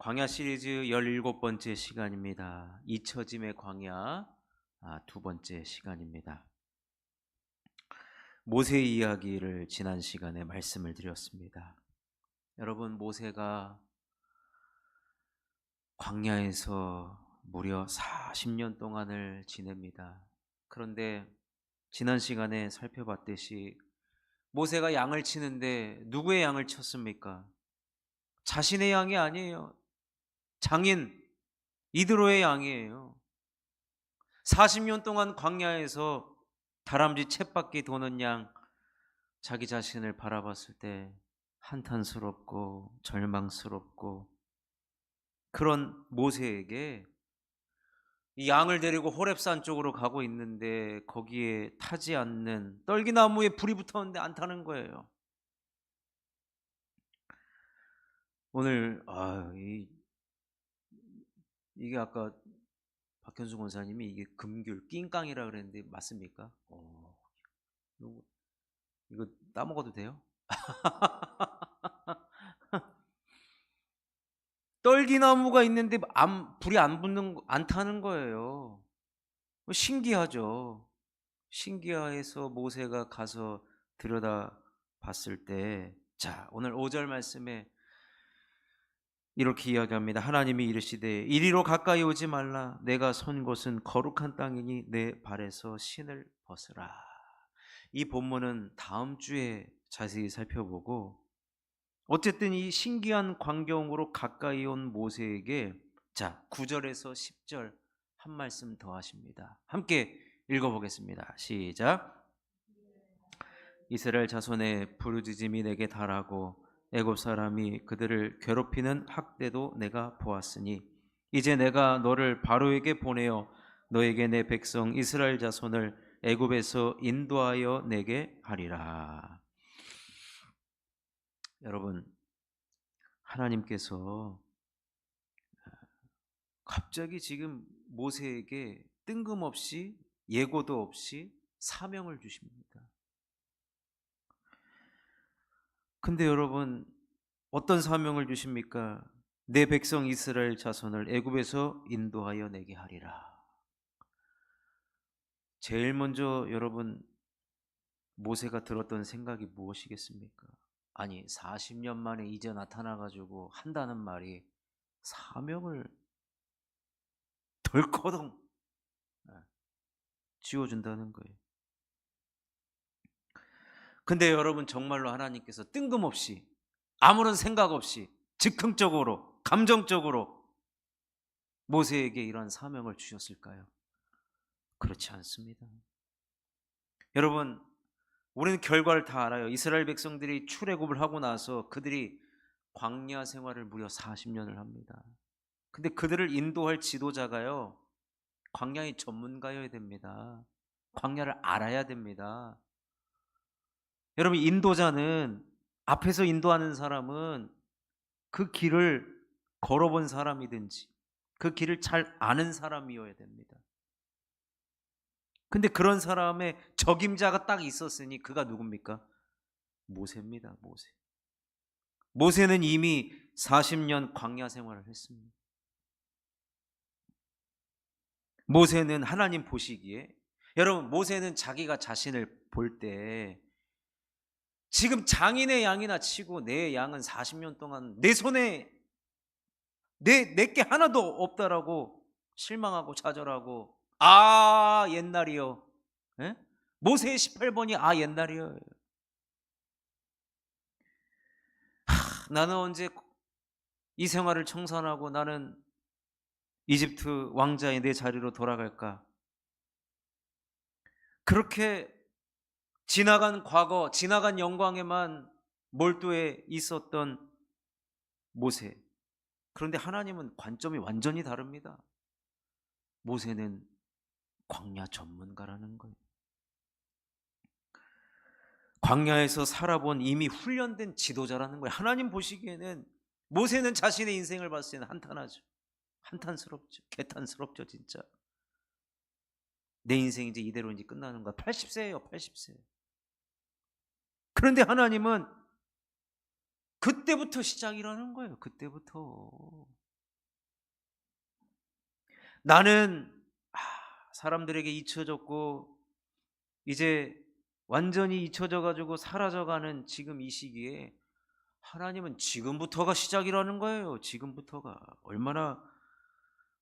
광야 시리즈 17번째 시간입니다. 잊혀짐의 광야 두 번째 시간입니다. 모세 이야기를 지난 시간에 말씀을 드렸습니다. 여러분, 모세가 광야에서 무려 40년 동안을 지냅니다. 그런데 지난 시간에 살펴봤듯이 모세가 양을 치는데 누구의 양을 쳤습니까? 자신의 양이 아니에요. 장인 이드로의 양이에요. 40년 동안 광야에서 다람쥐 쳇바퀴 도는 양, 자기 자신을 바라봤을 때 한탄스럽고 절망스럽고, 그런 모세에게 이 양을 데리고 호렙산 쪽으로 가고 있는데 거기에 타지 않는, 떨기나무에 불이 붙었는데 안 타는 거예요. 오늘 이게 아까 박현수 권사님이 이게 금귤 낑깡이라 그랬는데 맞습니까? 이거 따먹어도 돼요? 떨기나무가 있는데 불이 안 타는 거예요. 신기하죠. 신기해서 모세가 가서 들여다 봤을 때, 자, 오늘 5절 말씀에 이렇게 이야기합니다. 하나님이 이르시되 이리로 가까이 오지 말라. 내가 선 곳은 거룩한 땅이니 내 발에서 신을 벗으라. 이 본문은 다음 주에 자세히 살펴보고, 어쨌든 이 신기한 광경으로 가까이 온 모세에게, 자, 9절에서 10절 한 말씀 더 하십니다. 함께 읽어보겠습니다. 시작. 이스라엘 자손의 부르짖음이 내게 달하고 애굽 사람이 그들을 괴롭히는 학대도 내가 보았으니 이제 내가 너를 바로에게 보내어 너에게 내 백성 이스라엘 자손을 애굽에서 인도하여 내게 하리라. 여러분, 하나님께서 갑자기 지금 모세에게 뜬금없이 예고도 없이 사명을 주십니다. 근데 여러분, 어떤 사명을 주십니까? 내 백성 이스라엘 자손을 애굽에서 인도하여 내게 하리라. 제일 먼저 여러분, 모세가 들었던 생각이 무엇이겠습니까? 아니, 40년 만에 이제 나타나가지고 한다는 말이 사명을 덜커덩 지워준다는 거예요. 근데 여러분, 정말로 하나님께서 뜬금없이 아무런 생각 없이 즉흥적으로 감정적으로 모세에게 이런 사명을 주셨을까요? 그렇지 않습니다. 여러분, 우리는 결과를 다 알아요. 이스라엘 백성들이 출애굽을 하고 나서 그들이 광야 생활을 무려 40년을 합니다. 근데 그들을 인도할 지도자가요, 광야의 전문가여야 됩니다. 광야를 알아야 됩니다. 여러분, 인도자는, 앞에서 인도하는 사람은 그 길을 걸어본 사람이든지 그 길을 잘 아는 사람이어야 됩니다. 근데 그런 사람의 적임자가 딱 있었으니 그가 누굽니까? 모세입니다. 모세는 이미 40년 광야 생활을 했습니다. 모세는 하나님 보시기에, 여러분, 모세는 자기가 자신을 볼 때 지금 장인의 양이나 치고 내 양은 40년 동안 내 손에 내게 하나도 없다라고 실망하고 좌절하고, 옛날이요. 예? 모세의 18번이 옛날이요. 나는 언제 이 생활을 청산하고 나는 이집트 왕자의 내 자리로 돌아갈까? 그렇게 지나간 과거, 지나간 영광에만 몰두해 있었던 모세. 그런데 하나님은 관점이 완전히 다릅니다. 모세는 광야 전문가라는 거예요. 광야에서 살아본 이미 훈련된 지도자라는 거예요. 하나님 보시기에는 모세는 자신의 인생을 봤을 때는 한탄하죠. 한탄스럽죠. 개탄스럽죠, 진짜. 내 인생이 이제 이대로 이제 끝나는 거야. 80세예요, 80세. 그런데 하나님은 그때부터 시작이라는 거예요. 그때부터. 나는 사람들에게 잊혀졌고 이제 완전히 잊혀져 가지고 사라져가는 지금 이 시기에 하나님은 지금부터가 시작이라는 거예요. 지금부터가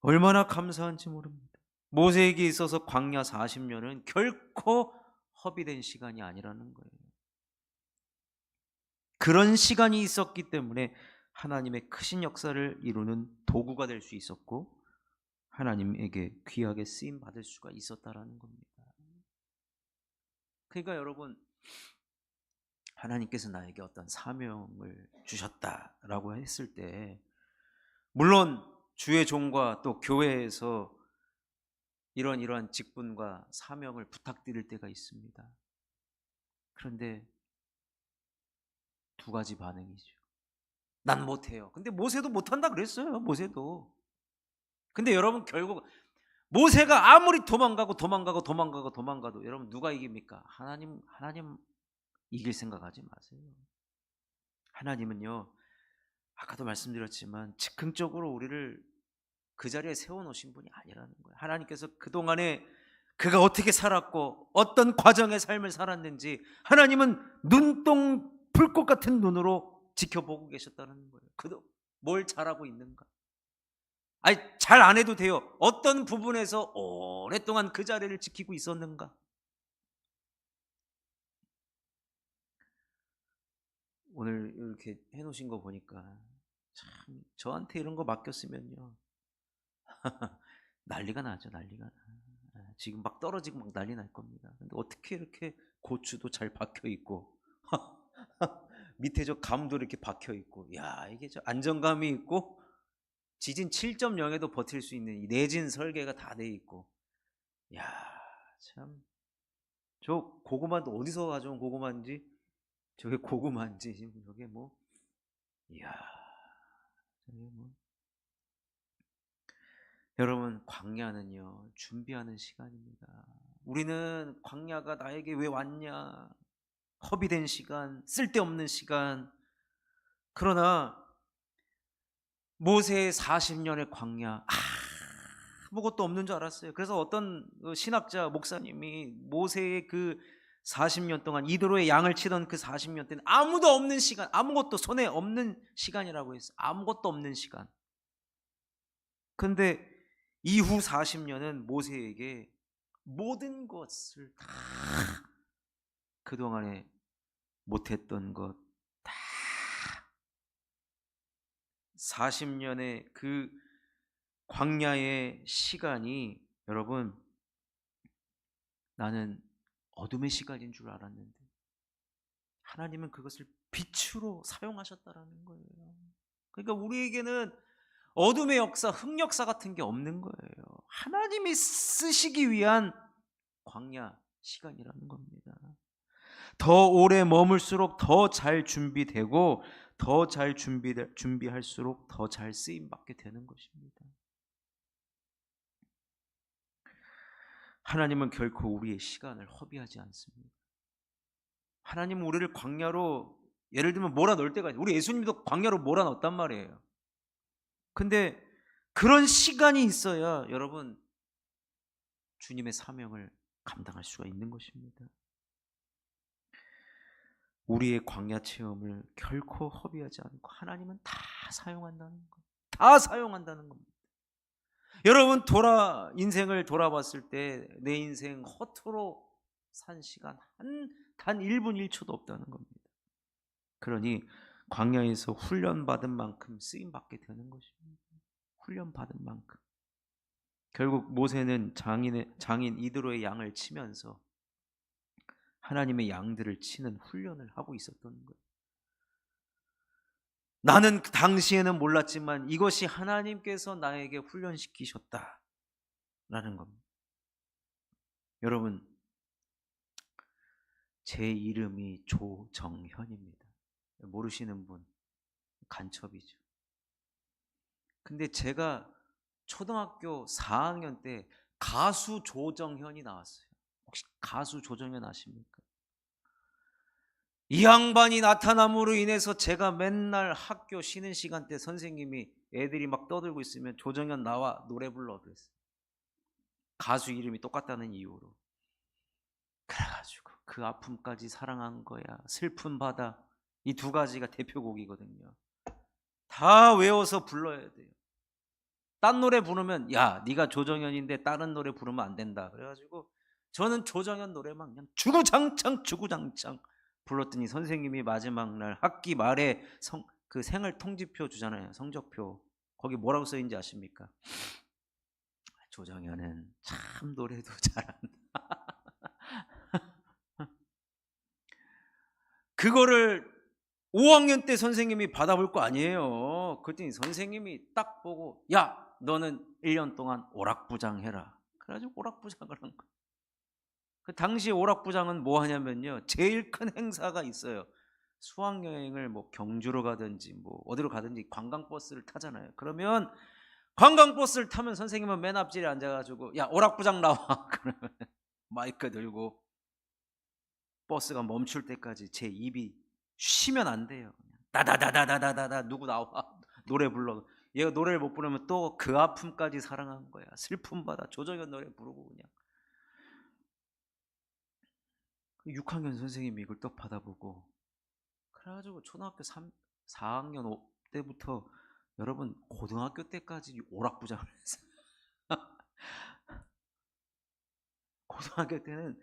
얼마나 감사한지 모릅니다. 모세에게 있어서 광야 40년은 결코 허비된 시간이 아니라는 거예요. 그런 시간이 있었기 때문에 하나님의 크신 역사를 이루는 도구가 될 수 있었고 하나님에게 귀하게 쓰임 받을 수가 있었다라는 겁니다. 그러니까 여러분, 하나님께서 나에게 어떤 사명을 주셨다라고 했을 때 물론 주의 종과 또 교회에서 이러한 직분과 사명을 부탁드릴 때가 있습니다. 그런데 두 가지 반응이죠. 난 못해요. 근데 모세도 못한다 그랬어요. 모세도. 근데 여러분, 결국 모세가 아무리 도망가도 여러분 누가 이깁니까? 하나님 이길 생각하지 마세요. 하나님은요, 아까도 말씀드렸지만 즉흥적으로 우리를 그 자리에 세워놓으신 분이 아니라는 거예요. 하나님께서 그동안에 그가 어떻게 살았고 어떤 과정의 삶을 살았는지 하나님은 눈동 불꽃 같은 눈으로 지켜보고 계셨다는 거예요. 그도 뭘 잘하고 있는가? 아니, 잘 안 해도 돼요. 어떤 부분에서 오랫동안 그 자리를 지키고 있었는가? 오늘 이렇게 해놓으신 거 보니까 참 저한테 이런 거 맡겼으면요 난리가 나죠. 난리가 나. 지금 막 떨어지고 막 난리 날 겁니다. 근데 어떻게 이렇게 고추도 잘 박혀 있고 밑에 저 감도 이렇게 박혀 있고, 야, 이게 저 안정감이 있고 지진 7.0에도 버틸 수 있는 이 내진 설계가 다 돼 있고, 야, 참, 저 고구마도 어디서 가져온 고구마인지, 저게 고구마인지 지금 저게 뭐, 이야, 저게 뭐. 여러분, 광야는요 준비하는 시간입니다. 우리는 광야가 나에게 왜 왔냐, 허비된 시간, 쓸데없는 시간. 그러나 모세의 40년의 광야, 아무것도 없는 줄 알았어요. 그래서 어떤 신학자 목사님이 모세의 그 40년 동안 이드로의 양을 치던 그 40년 때는 아무도 없는 시간, 아무것도 손에 없는 시간이라고 했어요. 아무것도 없는 시간. 근데 이후 40년은 모세에게 모든 것을 다, 그동안에 못했던 것 다, 40년의 그 광야의 시간이, 여러분, 나는 어둠의 시간인 줄 알았는데 하나님은 그것을 빛으로 사용하셨다라는 거예요. 그러니까 우리에게는 어둠의 역사, 흑역사 같은 게 없는 거예요. 하나님이 쓰시기 위한 광야 시간이라는 겁니다. 더 오래 머물수록 더 잘 준비되고 더 잘 준비할수록 더 잘 쓰임 받게 되는 것입니다. 하나님은 결코 우리의 시간을 허비하지 않습니다. 하나님은 우리를 광야로, 예를 들면 몰아넣을 때가 있어요. 우리 예수님도 광야로 몰아넣었단 말이에요. 근데 그런 시간이 있어야 여러분 주님의 사명을 감당할 수가 있는 것입니다. 우리의 광야 체험을 결코 허비하지 않고 하나님은 다 사용한다는 것, 다 사용한다는 겁니다. 여러분, 인생을 돌아봤을 때 내 인생 허투루 산 시간 단 1분 1초도 없다는 겁니다. 그러니 광야에서 훈련받은 만큼 쓰임받게 되는 것입니다. 훈련받은 만큼. 결국 모세는 장인 이드로의 양을 치면서 하나님의 양들을 치는 훈련을 하고 있었던 거예요. 나는 그 당시에는 몰랐지만 이것이 하나님께서 나에게 훈련시키셨다라는 겁니다. 여러분, 제 이름이 조정현입니다. 모르시는 분 간첩이죠. 근데 제가 초등학교 4학년 때 가수 조정현이 나왔어요. 혹시 가수 조정현 아십니까? 이 양반이 나타남으로 인해서 제가 맨날 학교 쉬는 시간 때 선생님이 애들이 막 떠들고 있으면 조정현 나와 노래 불러 그랬어요. 가수 이름이 똑같다는 이유로. 그래가지고 그 아픔까지 사랑한 거야, 슬픈 바다, 이 두 가지가 대표곡이거든요. 다 외워서 불러야 돼요. 딴 노래 부르면 야 네가 조정현인데 다른 노래 부르면 안 된다 그래가지고 저는 조정현 노래만 그냥 주구장창 불렀더니 선생님이 마지막 날 학기 말에 그 생활 통지표 주잖아요. 성적표. 거기 뭐라고 써있는지 아십니까? 조정현은 참 노래도 잘한다. 그거를 5학년 때 선생님이 받아볼 거 아니에요. 그랬더니 선생님이 딱 보고 야 너는 1년 동안 오락부장 해라. 그래가지고 오락부장을 한 거예요. 그 당시 오락부장은 뭐 하냐면요, 제일 큰 행사가 있어요. 수학여행을 뭐 경주로 가든지 뭐 어디로 가든지 관광버스를 타잖아요. 그러면 관광버스를 타면 선생님은 맨 앞줄에 앉아가지고 야 오락부장 나와. 그러면 마이크 들고 버스가 멈출 때까지 제 입이 쉬면 안 돼요. 다다다다다다다 누구 나와 노래 불러. 얘가 노래를 못 부르면 또 그 아픔까지 사랑한 거야. 슬픔 바다 조정현 노래 부르고 그냥. 6학년 선생님이 이걸 또 받아보고 그래가지고 초등학교 4학년 때부터 여러분 고등학교 때까지 오락부장을 했어요. 고등학교 때는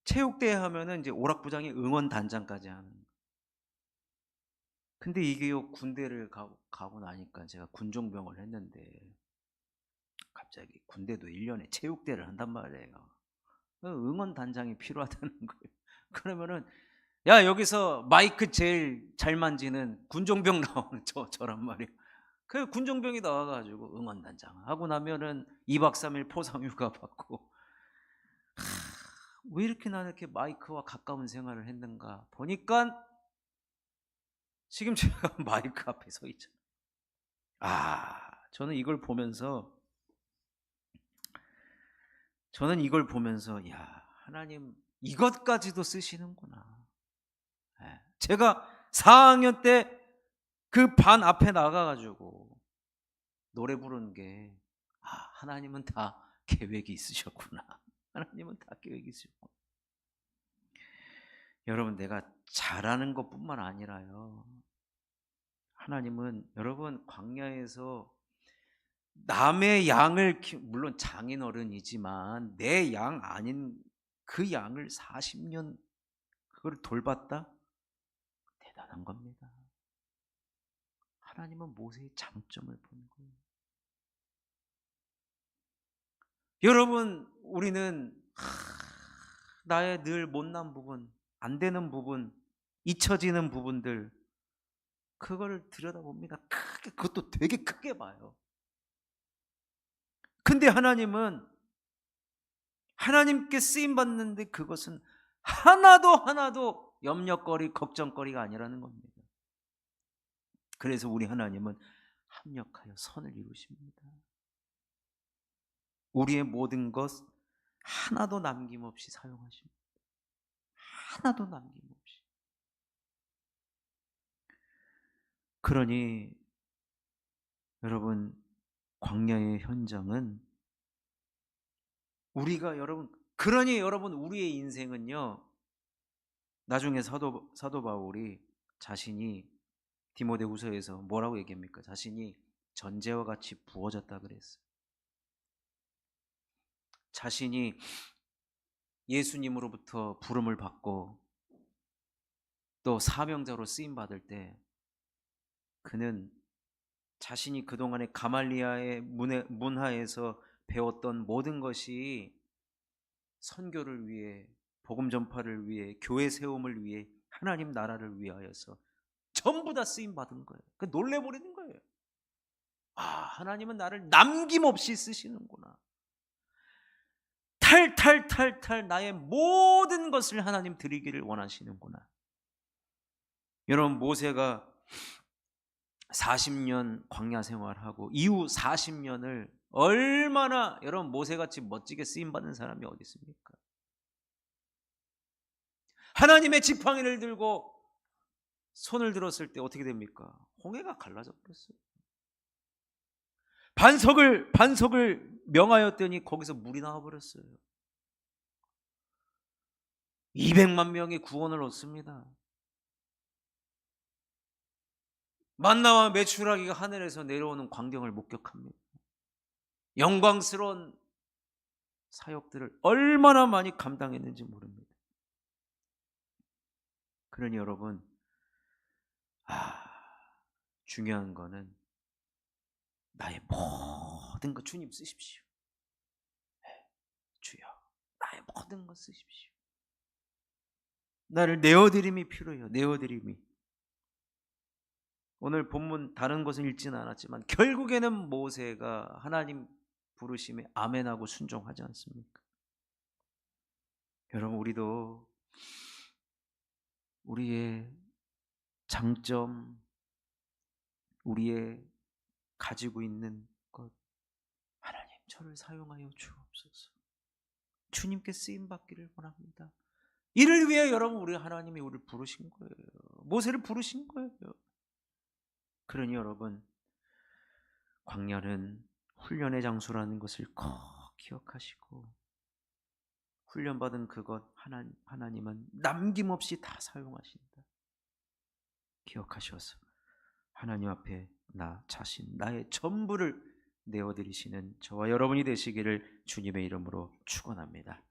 체육대회 하면은 이제 오락부장이 응원단장까지 하는. 근데 이게요 군대를 가고 나니까 제가 군종병을 했는데 갑자기 군대도 1년에 체육대회를 한단 말이에요. 응원단장이 필요하다는 거예요. 그러면은 야 여기서 마이크 제일 잘 만지는 군종병 나오는 저란 말이에요. 그 군종병이 나와가지고 응원단장 하고 나면은 2박 3일 포상휴가 받고. 왜 이렇게 나는 이렇게 마이크와 가까운 생활을 했는가 보니까 지금 제가 마이크 앞에 서 있잖아요. 저는 이걸 보면서 야 하나님 이것까지도 쓰시는구나. 제가 4학년 때 그 반 앞에 나가가지고 노래 부르는 게 하나님은 다 계획이 있으셨구나. 하나님은 다 계획이 있으셨구나. 여러분 내가 잘하는 것뿐만 아니라요, 하나님은 여러분 광야에서 남의 양을 물론 장인어른이지만 내 양 아닌 그 양을 40년 그걸 돌봤다? 대단한 겁니다. 하나님은 모세의 장점을 보는 거예요. 여러분 우리는 나의 늘 못난 부분, 안 되는 부분, 잊혀지는 부분들 그거를 들여다봅니다. 크게, 그것도 되게 크게 봐요. 근데 하나님은 하나님께 쓰임 받는데 그것은 하나도 염려거리, 걱정거리가 아니라는 겁니다. 그래서 우리 하나님은 합력하여 선을 이루십니다. 우리의 모든 것 하나도 남김없이 사용하십니다. 하나도 남김없이. 그러니 여러분 광야의 현장은 그러니 여러분 우리의 인생은요, 나중에 사도 바울이 자신이 디모데후서에서 뭐라고 얘기합니까? 자신이 전제와 같이 부어졌다 그랬어요. 자신이 예수님으로부터 부름을 받고 또 사명자로 쓰임 받을 때 그는 자신이 그동안에 가말리아의 문화에서 배웠던 모든 것이 선교를 위해, 복음 전파를 위해, 교회 세움을 위해, 하나님 나라를 위하여서 전부 다 쓰임 받은 거예요. 그 놀래버리는 거예요. 하나님은 나를 남김없이 쓰시는구나. 탈탈 나의 모든 것을 하나님 드리기를 원하시는구나. 여러분 모세가 40년 광야 생활하고 이후 40년을 얼마나 여러분 모세같이 멋지게 쓰임받는 사람이 어디 있습니까? 하나님의 지팡이를 들고 손을 들었을 때 어떻게 됩니까? 홍해가 갈라져 버렸어요. 반석을 명하였더니 거기서 물이 나와버렸어요. 200만 명이 구원을 얻습니다. 만나와 메추라기가 하늘에서 내려오는 광경을 목격합니다. 영광스러운 사역들을 얼마나 많이 감당했는지 모릅니다. 그러니 여러분, 중요한 거는 나의 모든 것 주님 쓰십시오. 주여, 나의 모든 것 쓰십시오. 나를 내어드림이 필요해요. 내어드림이. 오늘 본문 다른 것은 읽지는 않았지만 결국에는 모세가 하나님 부르심에 아멘하고 순종하지 않습니까? 여러분, 우리도 우리의 장점, 우리의 가지고 있는 것, 하나님 저를 사용하여 주옵소서. 주님께 쓰임 받기를 원합니다. 이를 위해 여러분, 우리 하나님이 우리를 부르신 거예요. 모세를 부르신 거예요. 그러니 여러분, 광야는 훈련의 장소라는 것을 꼭 기억하시고, 훈련받은 그것 하나님은 남김없이 다 사용하신다. 기억하셔서 하나님 앞에 나 자신, 나의 전부를 내어드리시는 저와 여러분이 되시기를 주님의 이름으로 축원합니다.